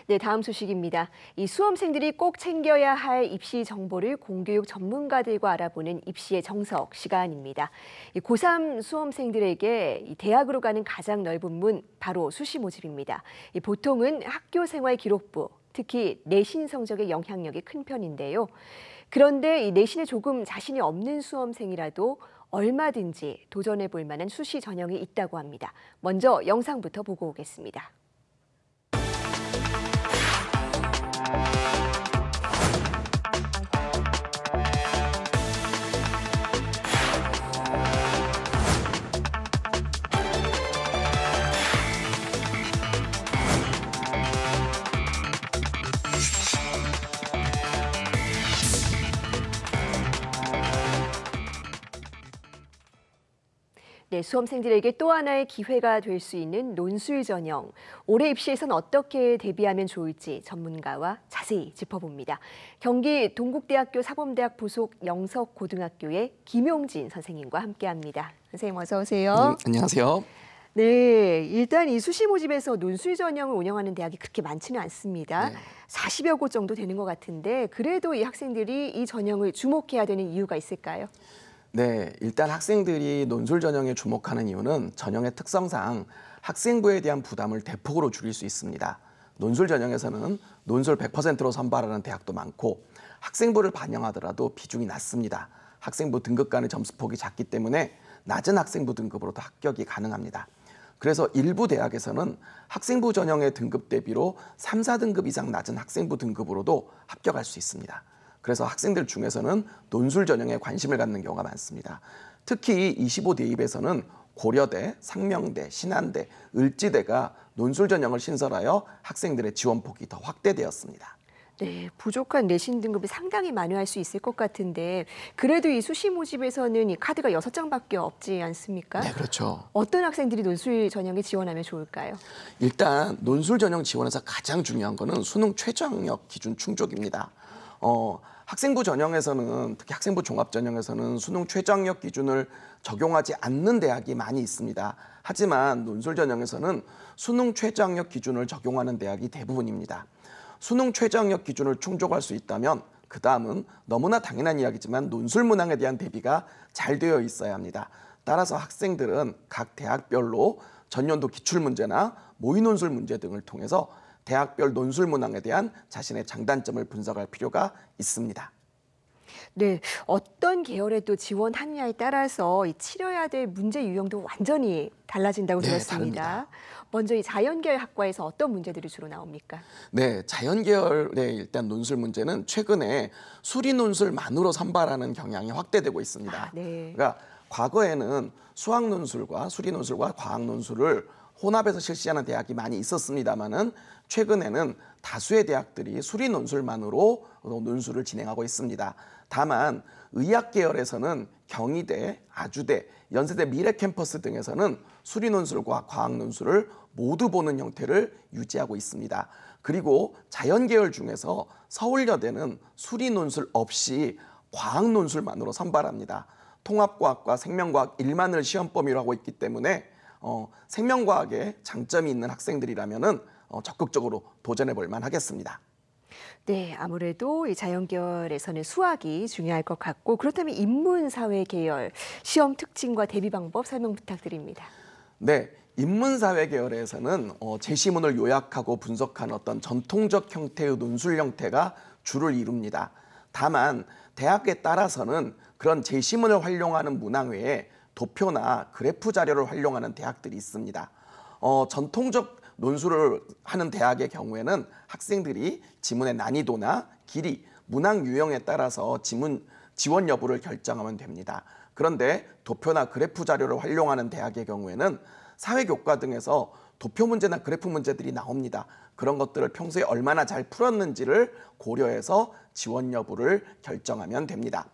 네, 다음 소식입니다. 이 수험생들이 꼭 챙겨야 할 입시 정보를 공교육 전문가들과 알아보는 입시의 정석 시간입니다. 이 고3 수험생들에게 이 대학으로 가는 가장 넓은 문, 바로 수시 모집입니다. 이 보통은 학교 생활 기록부, 특히 내신 성적의 영향력이 큰 편인데요. 그런데 이 내신에 조금 자신이 없는 수험생이라도 얼마든지 도전해 볼 만한 수시 전형이 있다고 합니다. 먼저 영상부터 보고 오겠습니다. 네, 수험생들에게 또 하나의 기회가 될 수 있는 논술 전형. 올해 입시에선 어떻게 대비하면 좋을지 전문가와 자세히 짚어봅니다. 경기 동국대학교 사범대학 부속 영석고등학교의 김용진 선생님과 함께합니다. 선생님 어서 오세요. 안녕하세요. 네, 일단 이 수시 모집에서 논술 전형을 운영하는 대학이 그렇게 많지는 않습니다. 네. 40여 곳 정도 되는 것 같은데 그래도 이 학생들이 이 전형을 주목해야 되는 이유가 있을까요? 네, 일단 학생들이 논술 전형에 주목하는 이유는 전형의 특성상 학생부에 대한 부담을 대폭으로 줄일 수 있습니다. 논술 전형에서는 논술 100%로 선발하는 대학도 많고 학생부를 반영하더라도 비중이 낮습니다. 학생부 등급 간의 점수폭이 작기 때문에 낮은 학생부 등급으로도 합격이 가능합니다. 그래서 일부 대학에서는 학생부 전형의 등급 대비로 3, 4등급 이상 낮은 학생부 등급으로도 합격할 수 있습니다. 그래서 학생들 중에서는 논술 전형에 관심을 갖는 경우가 많습니다. 특히 25 대입에서는 고려대, 상명대, 신한대, 을지대가 논술 전형을 신설하여 학생들의 지원폭이 더 확대되었습니다. 네, 부족한 내신 등급이 상당히 만회할 수 있을 것 같은데 그래도 이 수시 모집에서는 이 카드가 6장밖에 없지 않습니까? 네, 그렇죠. 어떤 학생들이 논술 전형에 지원하면 좋을까요? 일단 논술 전형 지원에서 가장 중요한 거는 수능 최저학력 기준 충족입니다. 학생부 전형에서는 특히 학생부 종합 전형에서는 수능 최저학력 기준을 적용하지 않는 대학이 많이 있습니다. 하지만 논술 전형에서는 수능 최저학력 기준을 적용하는 대학이 대부분입니다. 수능 최저학력 기준을 충족할 수 있다면 그 다음은 너무나 당연한 이야기지만 논술 문항에 대한 대비가 잘 되어 있어야 합니다. 따라서 학생들은 각 대학별로 전년도 기출문제나 모의논술 문제 등을 통해서 대학별 논술 문항에 대한 자신의 장단점을 분석할 필요가 있습니다. 네, 어떤 계열에 또 지원하느냐에 따라서 이 치러야 될 문제 유형도 완전히 달라진다고 네, 들었습니다. 다릅니다. 먼저 이 자연계열 학과에서 어떤 문제들이 주로 나옵니까? 네, 자연계열의 일단 논술 문제는 최근에 수리 논술만으로 선발하는 경향이 확대되고 있습니다. 네. 그러니까 과거에는 수학 논술과 수리 논술과 과학 논술을 혼합해서 실시하는 대학이 많이 있었습니다만은 최근에는 다수의 대학들이 수리 논술만으로 논술을 진행하고 있습니다. 다만 의학 계열에서는 경희대, 아주대, 연세대 미래캠퍼스 등에서는 수리 논술과 과학 논술을 모두 보는 형태를 유지하고 있습니다. 그리고 자연 계열 중에서 서울여대는 수리 논술 없이 과학 논술만으로 선발합니다. 통합과학과 생명과학 일만을 시험 범위로 하고 있기 때문에 생명과학에 장점이 있는 학생들이라면은 적극적으로 도전해 볼 만하겠습니다. 네, 아무래도 이 자연계열에서는 수학이 중요할 것 같고 그렇다면 인문사회 계열 시험 특징과 대비 방법 설명 부탁드립니다. 네, 인문사회 계열에서는 제시문을 요약하고 분석하는 어떤 전통적 형태의 논술 형태가 주를 이룹니다. 다만 대학에 따라서는 그런 제시문을 활용하는 문항 외에 도표나 그래프 자료를 활용하는 대학들이 있습니다. 전통적 논술을 하는 대학의 경우에는 학생들이 지문의 난이도나 길이, 문항 유형에 따라서 지원 여부를 결정하면 됩니다. 그런데 도표나 그래프 자료를 활용하는 대학의 경우에는 사회교과 등에서 도표 문제나 그래프 문제들이 나옵니다. 그런 것들을 평소에 얼마나 잘 풀었는지를 고려해서 지원 여부를 결정하면 됩니다.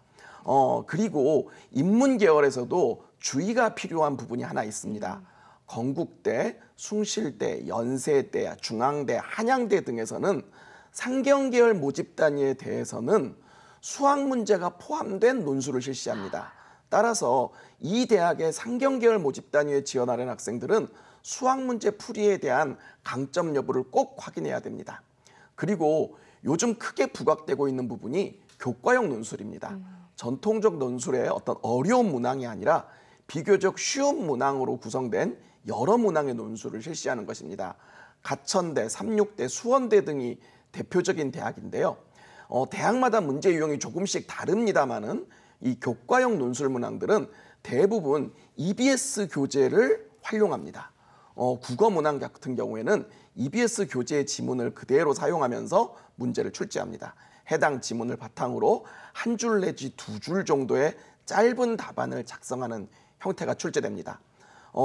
그리고 인문 계열에서도 주의가 필요한 부분이 하나 있습니다. 건국대, 숭실대, 연세대, 중앙대, 한양대 등에서는 상경계열 모집 단위에 대해서는 수학 문제가 포함된 논술을 실시합니다. 따라서 이 대학의 상경계열 모집 단위에 지원하는 학생들은 수학 문제 풀이에 대한 강점 여부를 꼭 확인해야 됩니다. 그리고 요즘 크게 부각되고 있는 부분이 교과형 논술입니다. 전통적 논술의 어떤 어려운 문항이 아니라 비교적 쉬운 문항으로 구성된 여러 문항의 논술을 실시하는 것입니다. 가천대, 삼육대, 수원대 등이 대표적인 대학인데요. 대학마다 문제 유형이 조금씩 다릅니다만은 이 교과형 논술 문항들은 대부분 EBS 교재를 활용합니다. 국어 문항 같은 경우에는 EBS 교재의 지문을 그대로 사용하면서 문제를 출제합니다. 해당 지문을 바탕으로 한 줄 내지 두 줄 정도의 짧은 답안을 작성하는 형태가 출제됩니다.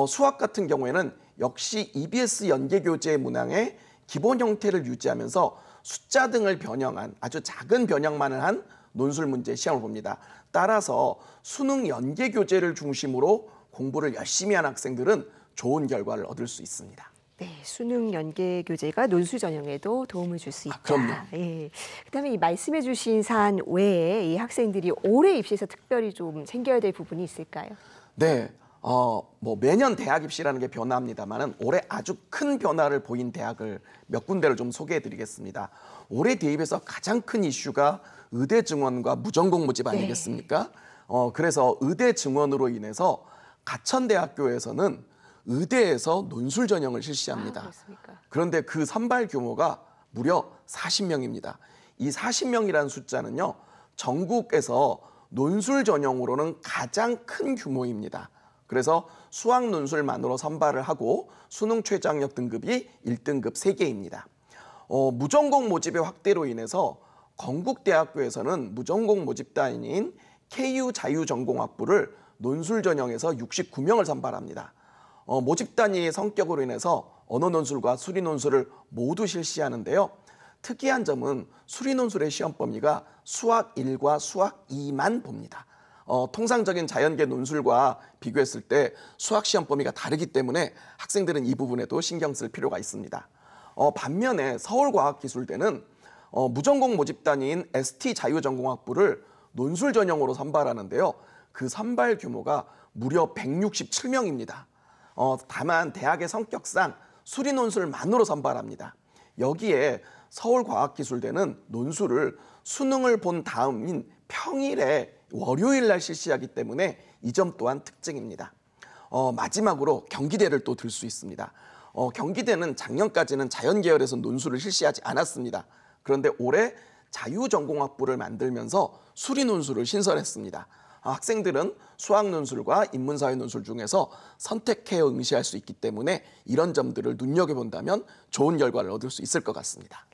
수학 같은 경우에는 역시 EBS 연계교재 문항의 기본 형태를 유지하면서 숫자 등을 변형한 아주 작은 변형만을 한 논술 문제 시험을 봅니다. 따라서 수능 연계교재를 중심으로 공부를 열심히 한 학생들은 좋은 결과를 얻을 수 있습니다. 네, 수능 연계 교재가 논술 전형에도 도움을 줄 수 있다. 그럼요. 예. 그다음에 이 말씀해 주신 사안 외에 이 학생들이 올해 입시에서 특별히 좀 챙겨야 될 부분이 있을까요? 네, 매년 대학 입시라는 게 변화합니다만은 올해 아주 큰 변화를 보인 대학을 몇 군데를 좀 소개해드리겠습니다. 올해 대입에서 가장 큰 이슈가 의대 증원과 무전공 모집 아니겠습니까? 그래서 의대 증원으로 인해서 가천대학교에서는 의대에서 논술 전형을 실시합니다. 그렇습니까? 그런데 그 선발 규모가 무려 40명입니다. 이 40명이라는 숫자는요, 전국에서 논술 전형으로는 가장 큰 규모입니다. 그래서 수학 논술만으로 선발을 하고 수능 최저학력 등급이 1등급 3개입니다. 무전공 모집의 확대로 인해서 건국대학교에서는 무전공 모집단인 KU 자유전공학부를 논술 전형에서 69명을 선발합니다. 모집 단위의 성격으로 인해서 언어 논술과 수리 논술을 모두 실시하는데요. 특이한 점은 수리 논술의 시험 범위가 수학 1과 수학 2만 봅니다. 통상적인 자연계 논술과 비교했을 때 수학 시험 범위가 다르기 때문에 학생들은 이 부분에도 신경 쓸 필요가 있습니다. 반면에 서울과학기술대는 무전공 모집 단위인 ST 자유전공학부를 논술 전형으로 선발하는데요. 그 선발 규모가 무려 167명입니다. 다만 대학의 성격상 수리 논술만으로 선발합니다. 여기에 서울과학기술대는 논술을 수능을 본 다음인 평일에 월요일 날 실시하기 때문에 이 점 또한 특징입니다. 마지막으로 경기대를 또 들 수 있습니다. 경기대는 작년까지는 자연계열에서 논술을 실시하지 않았습니다. 그런데 올해 자유전공학부를 만들면서 수리 논술을 신설했습니다. 학생들은 수학 논술과 인문사회 논술 중에서 선택해야 응시할 수 있기 때문에 이런 점들을 눈여겨본다면 좋은 결과를 얻을 수 있을 것 같습니다.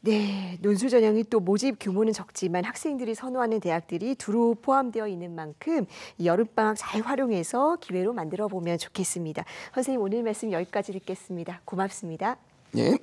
네, 논술 전형이 또 모집 규모는 적지만 학생들이 선호하는 대학들이 두루 포함되어 있는 만큼 이 여름방학 잘 활용해서 기회로 만들어 보면 좋겠습니다. 선생님, 오늘 말씀 여기까지 듣겠습니다. 고맙습니다. 네.